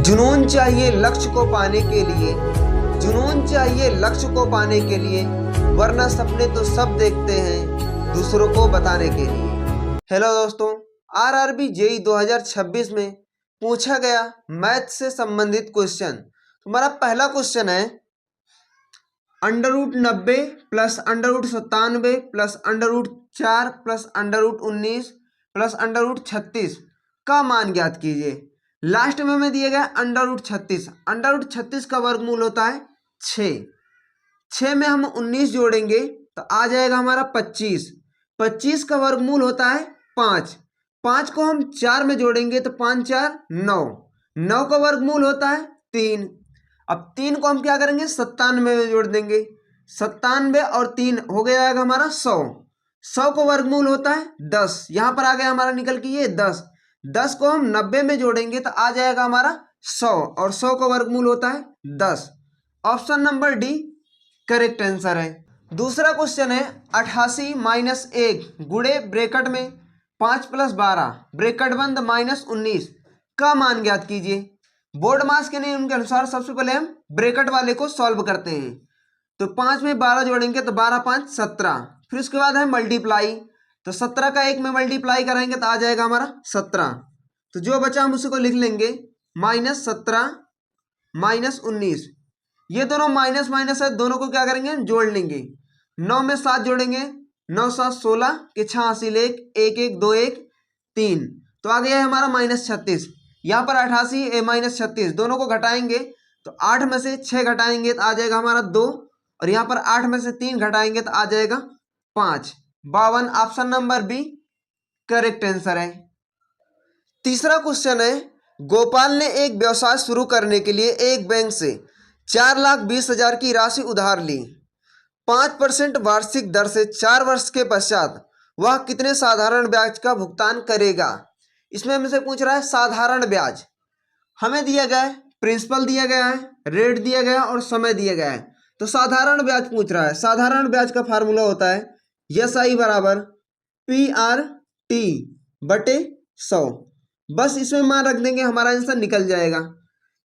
जुनून चाहिए लक्ष्य को पाने के लिए, जुनून चाहिए लक्ष्य को पाने के लिए, वरना सपने तो सब देखते हैं दूसरों को बताने के लिए। हेलो दोस्तों, आरआरबी जेईई 2026 में पूछा गया मैथ से संबंधित क्वेश्चन। हमारा पहला क्वेश्चन है √90 प्लस √97 प्लस √4 प्लस √19 प्लस √36 का मान ज्ञात कीजिए। लास्ट में हमें दिया गया √36। √36 का वर्गमूल होता है 6। 6 में हम 19 जोड़ेंगे तो आ जाएगा हमारा 25। 25 का वर्गमूल होता है 5। 5 को हम 4 में जोड़ेंगे तो 5 4 9। 9 का वर्गमूल होता है 3। अब 3 को हम क्या करेंगे 97 में जोड़ देंगे। 97 और 3 हो गया हमारा 100। 100 का वर्गमूल होता है 10। यहाँ पर आ गया हमारा निकल के ये 10। 10 को हम 90 में जोड़ेंगे तो आ जाएगा हमारा 100 और 100 का वर्गमूल होता है 10। Option number D correct answer है। दूसरा क्वेश्चन है 88 - 1 गुणे ब्रैकेट में 5 + 12 ब्रैकेट बंद -19 का मान ज्ञात कीजिए। बोर्ड मास के नियम के अनुसार सबसे पहले हम ब्रैकेट वाले को सॉल्व करते हैं। तो 5 में 12 जोड़ेंगे तो 12 5 17। फिर उसके बाद है मल्टीप्लाई, तो 17 का 1 में मल्टीप्लाई करेंगे तो आ जाएगा हमारा 17। तो जो बचा हम उसी को लिख लेंगे -17 -19। ये दोनों माइनस माइनस है, दोनों को क्या करेंगे जोड़ लेंगे। 9 में 7 जोड़ेंगे, 9 7 16 के 6 हासिल 1 1 1 2 1 3। तो आ गया है हमारा -36। यहाँ पर 88 -36 दोनों को घटाएंगे तो 8 में से 6 घटाएंगे तो आ जाएगा हमारा 2 और यहाँ पर 8 में से 3 घटाएंगे तो आ जाएगा 5। 52 option number B correct answer है। तीसरा क्वेश्चन है गोपाल ने एक व्यवसाय शुरू करने के लिए एक बैंक से 4,20,000 की राशि उधार ली। 5% वार्षिक दर से 4 वर्ष के पश्चात वह कितने साधारण ब्याज का भुगतान करेगा। इसमें हमसे पूछ रहा है साधारण ब्याज। हमें दिया गया है, प्रिंसिपल दिया गया है, रेट दिया गया और समय दिया गया है। तो साधारण ब्याज पूछ रहा है। साधारण ब्याज का फार्मूला होता है SI बराबर PRT बटे 100। बस इसमें मान रख देंगे, हमारा आंसर निकल जाएगा।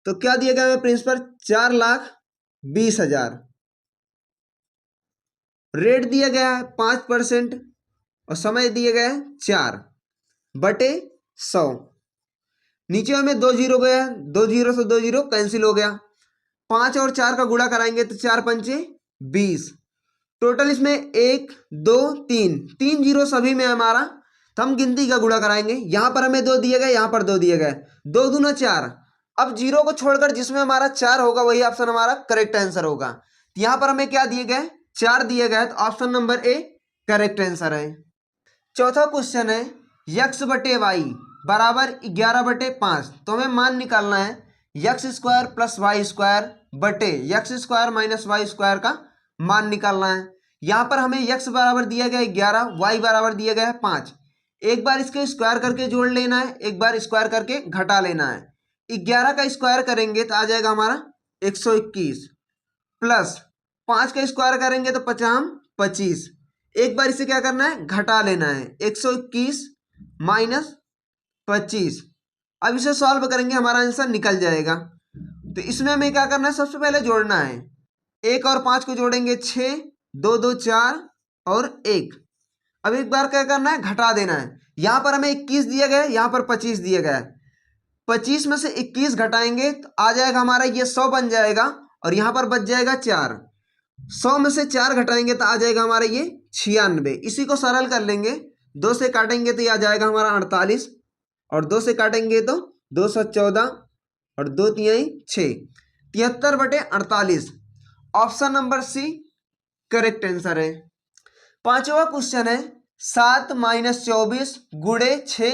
तो क्या दिया गया है प्रिंसिपल 4,20,000। रेट दिया गया है 5% और समय दिया गया है 4 बटे 100। नीचे हमें 2 जीरो गया, 2 जीरो से 2 जीरो कैंसिल हो गया। 5 और 4 का गुणा कराएंगे तो 4 पंचे 20। टोटल इसमें 1 2 3 जीरो सभी में हमारा। तो हम गिनती का गुणा कराएंगे। यहाँ पर हमें 2 दिए गए, यहाँ पर 2 दिए गए, 2 दूना 4। अब जीरो को छोड़कर जिसमें हमारा 4 होगा वही ऑप्शन हमारा करेक्ट आंसर होगा। तो यहाँ पर हमें क्या दिए गए 4 दिए गए, तो option number A correct answer है। चौथा क्वेश्चन है x बटे वाई बराबर 11/5। तो हमें मान निकालना है x² + y² बटे x² - y² का मान निकालना है। यहाँ पर हमें x बराबर दिया गया 11, y बराबर दिया गया है 5। एक बार इसके स्क्वायर करके जोड़ लेना है, एक बार स्क्वायर करके घटा लेना है। 11 का स्क्वायर करेंगे तो आ जाएगा हमारा 121 प्लस 5 का स्क्वायर करेंगे तो 50 25। एक बार इसे क्या करना है घटा लेना है, 121 - 25। अब इसे सॉल्व करेंगे, हमारा आंसर निकल जाएगा। तो इसमें हमें क्या करना है सबसे पहले जोड़ना है। 1 और 5 को जोड़ेंगे 6, 2 2 4 और 1। अब एक बार क्या करना है घटा देना है। यहाँ पर हमें 21 दिया गया है, यहाँ पर 25 दिया गया है। 25 में से 21 घटाएंगे तो आ जाएगा हमारा ये 100 बन जाएगा और यहाँ पर बच जाएगा 4। 100 में से 4 घटाएंगे तो आ जाएगा हमारा ये 96। इसी को सरल कर लेंगे, 2 से काटेंगे तो ये आ जाएगा हमारा 48 और 2 से काटेंगे तो 214 और 2 तिहाई 6, 73/48। Option number C correct answer है। पांचवा क्वेश्चन है 7 - 24 गुणे 6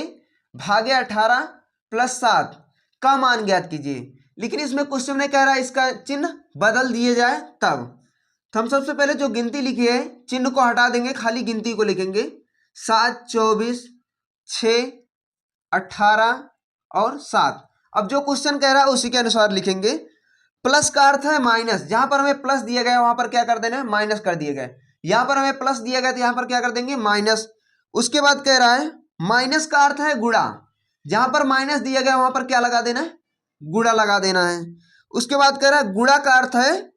भागे 18 + 7 का मान ज्ञात कीजिए। लेकिन इसमें क्वेश्चन में कह रहा है इसका चिन्ह बदल दिए जाए तब। तो हम सबसे पहले जो गिनती लिखी है चिन्ह को हटा देंगे, खाली गिनती को लिखेंगे। 7 24 6 18 और 7। अब जो क्वेश्चन कह रहा है उसी के अनुसार लिखेंगे। प्लस का अर्थ है माइनस, जहां पर हमें प्लस दिया गया वहां पर क्या कर देना है माइनस कर दिया गया। यहां पर हमें प्लस दिया गया तो यहां पर क्या कर देंगे माइनस। उसके बाद कह रहा है माइनस का अर्थ है गुणा, जहां पर माइनस दिया गया वहां पर क्या लगा देना है गुणा लगा देना है। उसके बाद कह रहा है गुणा का अर्थ है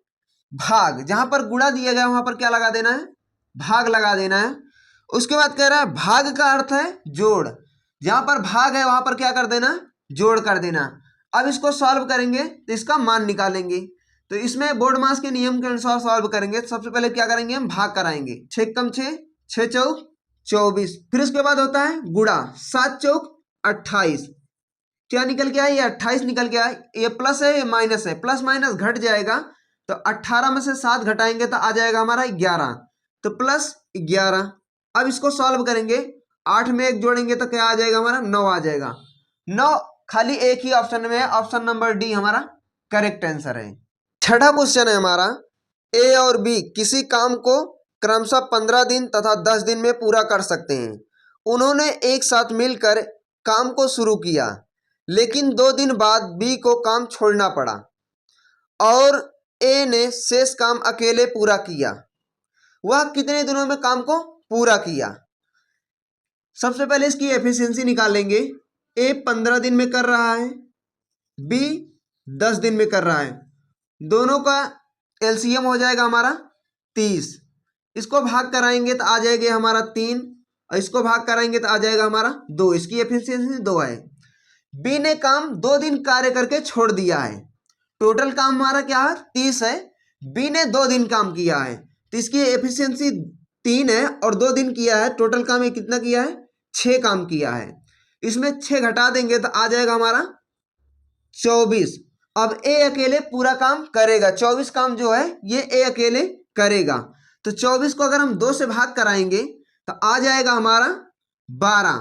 भाग, जहां पर गुणा दिया गया वहां पर क्या लगा देना है, भाग लगा देना है। उसके बाद कह रहा है भाग का अर्थ है जोड़, जहां पर भाग है वहां पर क्या कर देना, जोड़ कर देना। अब इसको सॉल्व करेंगे तो इसका मान निकालेंगे। तो इसमें बोर्ड मास के नियम के अनुसार सॉल्व करेंगे। तो सबसे पहले क्या करेंगे, हम भाग कराएंगे। 6 कम 6, 6 चौक 24। फिर उसके बाद होता है गुणा, 7 चौक 28। क्या निकल के आया, ये 28 निकल के आया। ये प्लस है ये माइनस है, प्लस माइनस घट जाएगा। तो 18 में से 7 घटाएंगे तो आ जाएगा हमारा 11, तो प्लस 11। अब इसको सॉल्व करेंगे, 8 में 1 जोड़ेंगे तो क्या आ जाएगा हमारा, 9 आ जाएगा। 9 खाली एक ही ऑप्शन में है, ऑप्शन नंबर डी हमारा करेक्ट आंसर है। छठा क्वेश्चन है हमारा, ए और बी किसी काम को क्रमशः 15 दिन तथा 10 दिन में पूरा कर सकते हैं। उन्होंने एक साथ मिलकर काम को शुरू किया, लेकिन 2 दिन बाद बी को काम छोड़ना पड़ा और ए ने शेष काम अकेले पूरा किया। वह कितने दिनों में काम को पूरा किया। सबसे पहले इसकी एफिशिएंसी निकालेंगे। ए 15 दिन में कर रहा है, बी 10 दिन में कर रहा है। दोनों का एलसीएम हो जाएगा हमारा 30। इसको भाग कराएंगे तो आ जाएगा हमारा 3, और इसको भाग कराएंगे तो आ जाएगा हमारा 2। इसकी एफिशिएंसी 2 है। बी ने काम 2 दिन कार्य करके छोड़ दिया है। टोटल काम हमारा क्या है, 30 है। बी ने 2 दिन काम किया है, तो इसकी एफिशिएंसी 3 है और 2 दिन किया है। टोटल काम ये कितना किया है, 6 काम किया है। इसमें 6 घटा देंगे तो आ जाएगा हमारा 24। अब ए अकेले पूरा काम करेगा, 24 काम जो है ये ए अकेले करेगा। तो 24 को अगर हम 2 से भाग कराएंगे तो आ जाएगा हमारा 12।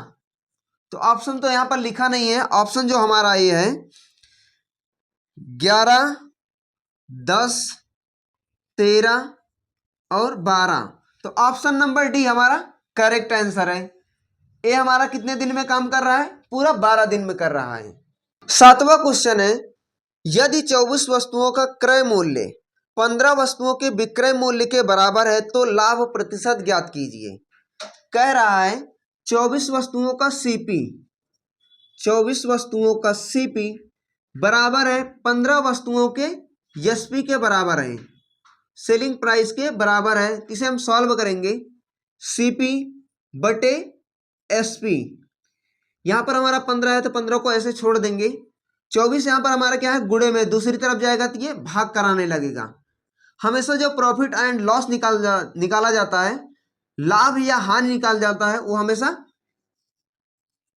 तो ऑप्शन तो यहां पर लिखा नहीं है, ऑप्शन जो हमारा ये है 11, 10, 13 और 12। तो ऑप्शन नंबर डी हमारा करेक्ट आंसर है। ए हमारा कितने दिन में काम कर रहा है, पूरा 12 दिन में कर रहा है। सातवां क्वेश्चन है, यदि 24 वस्तुओं का क्रय मूल्य 15 वस्तुओं के विक्रय मूल्य के बराबर है तो लाभ प्रतिशत ज्ञात कीजिए। कह रहा है 24 वस्तुओं का सीपी, 24 वस्तुओं का सीपी बराबर है 15 वस्तुओं के एसपी के बराबर है, सेलिंग प्राइस के बराबर है। इसे हम सॉल्व करेंगे, सीपी बटे एसपी। यहां पर हमारा 15 है तो 15 को ऐसे छोड़ देंगे। 24 यहां पर हमारा क्या है, गुणे में दूसरी तरफ जाएगा तो ये भाग कराने लगेगा। हमेशा जो प्रॉफिट एंड लॉस निकाला जाता है, लाभ या हानि निकाल जाता है, वो हमेशा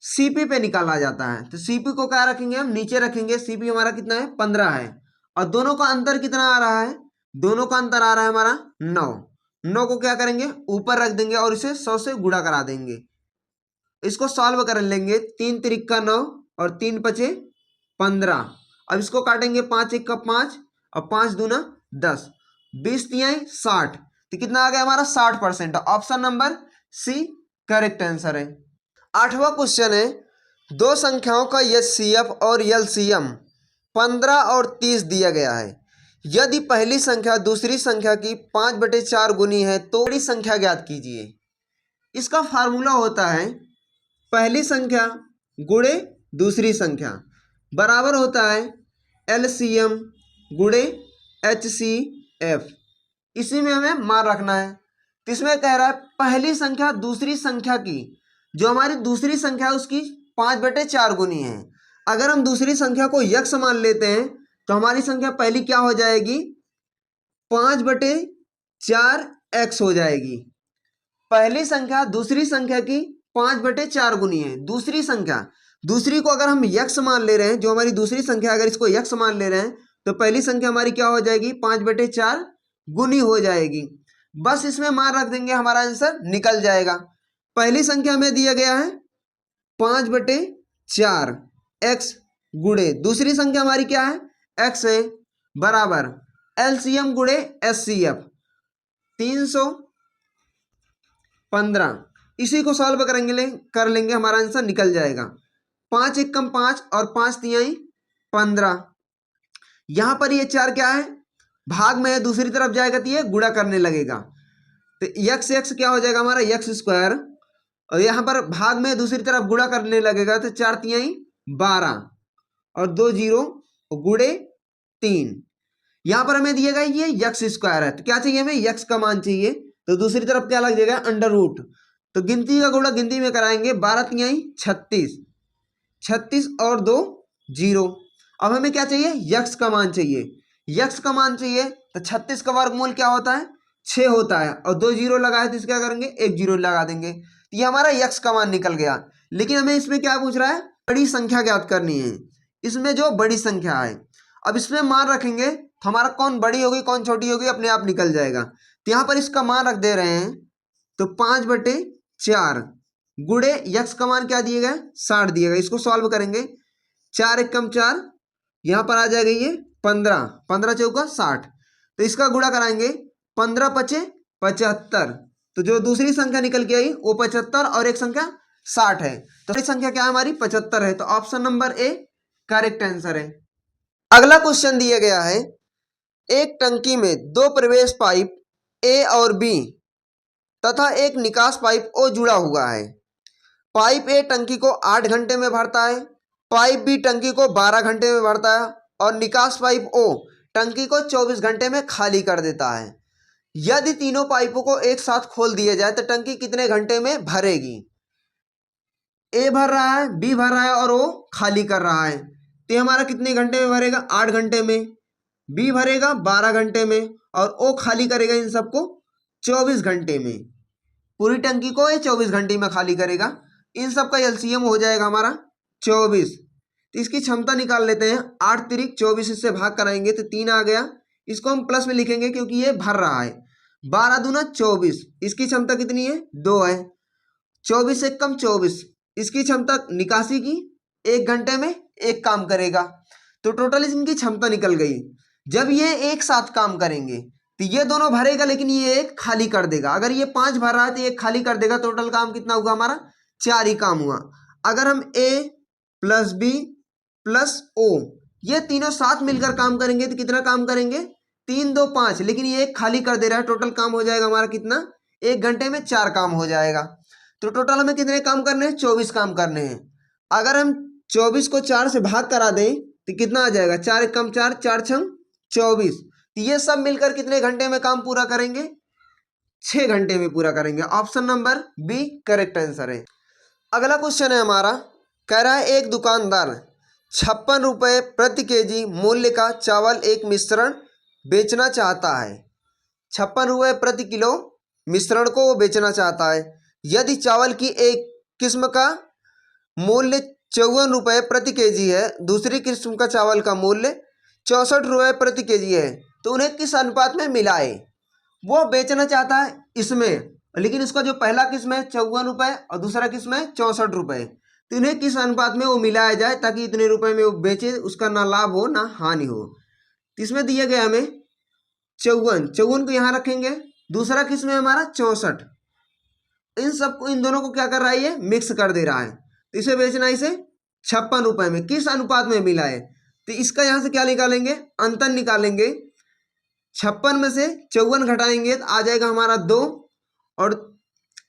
सीपी पे निकाला जाता है। तो सीपी को क्या रखेंगे, हम नीचे रखेंगे। सीपी हमारा कितना है, 15 है। और दोनों का अंतर कितना आ रहा है, दोनों का अंतर आ रहा है हमारा 9। 9 को क्या करेंगे, ऊपर रख देंगे और इसे 100 से गुणा करा देंगे। इसको सॉल्व कर लेंगे, 3 तिरिक का 9 और 3 पचे 15। अब इसको काटेंगे, 5 1 का 5 और 5 दूना 10, 20 तिहाई 60। तो कितना आ गया हमारा 60%। Option number C correct answer है। आठवां क्वेश्चन है, दो संख्याओं का एचसीएफ और एलसीएम 15 और 30 दिया गया है। यदि पहली संख्या दूसरी संख्या की 5/4 गुनी है तो बड़ी संख्या ज्ञात कीजिए। इसका फार्मूला होता है पहली संख्या गुणे दूसरी संख्या बराबर होता है एलसीएम गुणे एचसीएफ। इसी में हमें मान रखना है। तो इसमें कह रहा है पहली संख्या दूसरी संख्या की, जो हमारी दूसरी संख्या है उसकी 5/4 गुनी है। अगर हम दूसरी संख्या को यक्ष मान लेते हैं तो हमारी संख्या पहली क्या हो जाएगी, 5/4 x हो जाएगी। पहली संख्या दूसरी संख्या की 5/4 गुनी है। दूसरी संख्या, दूसरी को अगर हम यक्ष मान ले रहे हैं, जो हमारी दूसरी संख्या अगर इसको यक्ष मान ले रहे हैं तो पहली संख्या हमारी क्या हो जाएगी, 5/4 गुनी हो जाएगी। बस इसमें मान रख देंगे, हमारा आंसर निकल जाएगा। पहली संख्या में दिया गया है 5/4 x गुणे दूसरी संख्या हमारी क्या है, x है, बराबर एलसीएम गुणे एचसीएफ 315। इसी को सॉल्व कर लेंगे, हमारा आंसर निकल जाएगा। 5 1 कम 5 और 5 तिहाई 15। यहां पर ये 4 क्या है, भाग में है, दूसरी तरफ जाएगा तो ये गुणा करने लगेगा। तो यक्स यक्स क्या हो जाएगा हमारा यक्स स्क्वायर, और यहां पर भाग में दूसरी तरफ गुणा करने लगेगा तो 4 तिहाई 12 और 2 0 गुणे 3। यहां पर हमें दिएगा ये यक्स स्क्वायर है, तो क्या चाहिए हमें, यक्स का मान चाहिए। तो दूसरी तरफ क्या लग जाएगा, अंडर रूट। तो गिनती का गुणा गिनती में कराएंगे, 12 तिहाई 36, 36 और 2 0। अब हमें क्या चाहिए, यक्स का मान चाहिए। यक्स का मान चाहिए तो 36 का वर्गमूल क्या होता है, 6 होता है, और 2 0 लगाए तो क्या करेंगे, 1 0 लगा देंगे। तो ये हमारा यक्स का मान निकल गया। लेकिन हमें इसमें क्या पूछ रहा है, बड़ी संख्या ज्ञात करनी है। इसमें जो बड़ी संख्या है, अब इसमें मान रखेंगे तो हमारा कौन बड़ी होगी कौन छोटी होगी अपने आप निकल जाएगा। तो यहाँ पर इसका मान रख दे रहे हैं, तो 5/4 गुणे यक्स का मान क्या दिए गए, 60 दिए गए। इसको सॉल्व करेंगे, 4 एकम 4, यहाँ पर आ जाएगा ये 15, 15 चौका 60। तो इसका गुणा कराएंगे, 15 पचे 75। तो जो दूसरी संख्या निकल के आई वो 75 और एक संख्या 60 है। तो बड़ी संख्या क्या है हमारी, 75 है। तो option number A correct answer है। अगला क्वेश्चन दिया गया है, एक टंकी में 2 प्रवेश पाइप ए और बी तथा एक निकास पाइप ओ जुड़ा हुआ है। पाइप ए टंकी को 8 घंटे में भरता है, पाइप बी टंकी को 12 घंटे में भरता है, और निकास पाइप ओ टंकी को 24 घंटे में खाली कर देता है। यदि तीनों पाइपों को एक साथ खोल दिया जाए तो टंकी कितने घंटे में भरेगी। ए भर रहा है, बी भर रहा है और ओ खाली कर रहा है। तो हमारा कितने घंटे में भरेगा, 8 घंटे में। बी भरेगा 12 घंटे में, और ओ खाली करेगा इन सबको 24 घंटे में। पूरी टंकी को ये 24 घंटे में खाली करेगा। इन सब का एलसीएम हो जाएगा हमारा 24। तो इसकी क्षमता निकाल लेते हैं, 8 तिरिक 24, इससे भाग कराएंगे तो 3 आ गया। इसको हम प्लस में लिखेंगे क्योंकि ये भर रहा है। 12 दूना 24, इसकी क्षमता कितनी है, 2 है। 24 एक कम 24, इसकी क्षमता निकासी की 1 घंटे में 1 काम करेगा। तो टोटल इनकी क्षमता निकल गई। जब ये एक साथ काम करेंगे तो ये दोनों भरेगा, लेकिन ये एक खाली कर देगा। अगर ये 5 भर रहा है तो ये खाली कर देगा। टोटल काम कितना हुआ हमारा, 4 ही काम हुआ। अगर हम ए प्लस बी प्लस ओ ये तीनों साथ मिलकर काम करेंगे तो कितना काम करेंगे, 3 2 5, लेकिन ये एक खाली कर दे रहा है। टोटल काम हो जाएगा हमारा कितना, 1 घंटे में 4 काम हो जाएगा। तो टोटल हमें कितने काम करने हैं, 24 काम करने हैं। अगर हम 24 को 4 से भाग करा दें तो कितना आ जाएगा, 4 एक कम 4, 4 छंग 24। तो ये सब मिलकर कितने घंटे में काम पूरा करेंगे, 6 घंटे में पूरा करेंगे। Option number B correct answer है। अगला क्वेश्चन है हमारा, कह रहा है एक दुकानदार 56 रुपये प्रति केजी मूल्य का चावल एक मिश्रण बेचना चाहता है। 56 रुपये प्रति किलो मिश्रण को वो बेचना चाहता है। यदि चावल की एक किस्म का मूल्य 54 रुपये प्रति केजी है, दूसरी किस्म का चावल का मूल्य 64 रुपये प्रति केजी है, तो उन्हें किस अनुपात में मिलाए। वो बेचना चाहता है इसमें, लेकिन इसका जो पहला किस्म है 54 रुपये और दूसरा किस्म है 64 रुपये, तो इन्हें किस अनुपात में वो मिलाया जाए ताकि इतने रुपए में वो बेचे, उसका ना लाभ हो ना हानि हो। तो इसमें दिया गया हमें 54 को यहाँ रखेंगे, दूसरा किस्म है हमारा 64। इन सबको, इन दोनों को क्या कर रहा है, ये मिक्स कर दे रहा है। तो इसे बेचना इसे 56 रुपये में, किस अनुपात में मिला है। तो इसका यहाँ से क्या निकालेंगे, अंतर निकालेंगे। 56 में से 54 घटाएंगे तो आ जाएगा हमारा 2, और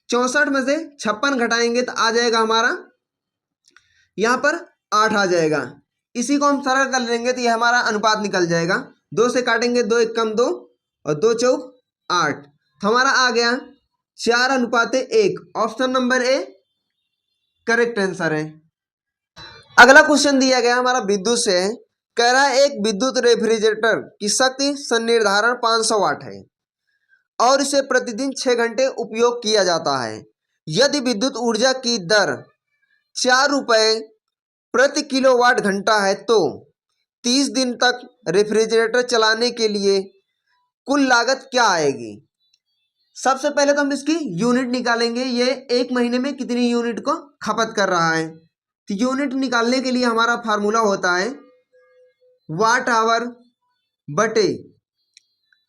64 में से 56 घटाएंगे तो आ जाएगा हमारा यहाँ पर 8 आ जाएगा। इसी को हम सरल कर लेंगे तो ये हमारा अनुपात निकल जाएगा। 2 से काटेंगे, 2 एक कम 2 और 2 चौक 8, तो हमारा आ गया 4:1। Option number A correct answer है। अगला क्वेश्चन दिया गया हमारा विद्युत से, कह रहा है एक विद्युत रेफ्रिजरेटर की शक्ति संनिर्धारण 500 वाट है और इसे प्रतिदिन 6 घंटे उपयोग किया जाता है। यदि विद्युत ऊर्जा की दर 4 रुपये प्रति किलोवाट घंटा है तो 30 दिन तक रेफ्रिजरेटर चलाने के लिए कुल लागत क्या आएगी। सबसे पहले तो हम इसकी यूनिट निकालेंगे, ये 1 महीने में कितनी यूनिट को खपत कर रहा है। तो यूनिट निकालने के लिए हमारा फार्मूला होता है वाट आवर बटे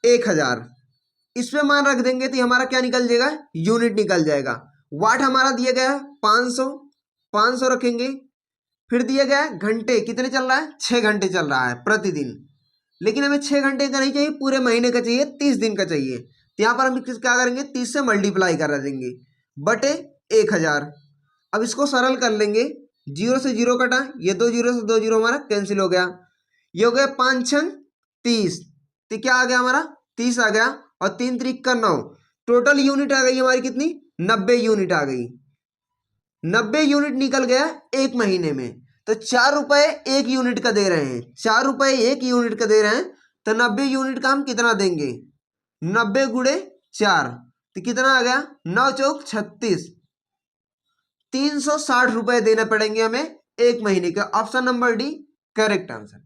1000। इस पे मान रख देंगे तो हमारा क्या निकल जाएगा, यूनिट निकल जाएगा। वाट हमारा दिया गया है 500 रखेंगे। फिर दिया गया है घंटे, कितने चल रहा है, 6 घंटे चल रहा है प्रतिदिन। लेकिन हमें 6 घंटे का नहीं चाहिए, पूरे महीने का चाहिए, 30 दिन का चाहिए। तो यहाँ पर हम क्या करेंगे, 30 से मल्टीप्लाई कर देंगे बटे 1000। अब इसको सरल कर लेंगे, 0 से 0 कटा, ये 2 0 से 2 0 हमारा कैंसिल हो गया। ये हो गया 5 छन 30, तो क्या आ गया हमारा 30 आ गया, और 3 त्रिक का 9, टोटल यूनिट आ गई हमारी कितनी 90 यूनिट आ गई। 90 यूनिट निकल गया एक महीने में, तो 4 रुपए एक यूनिट का दे रहे हैं, 4 रुपए एक यूनिट का दे रहे हैं, तो 90 यूनिट का हम कितना देंगे 90 गुणे 4, तो कितना आ गया 9 चौक 36, 360 रुपए देने पड़ेंगे हमें एक महीने का। Option number D correct answer.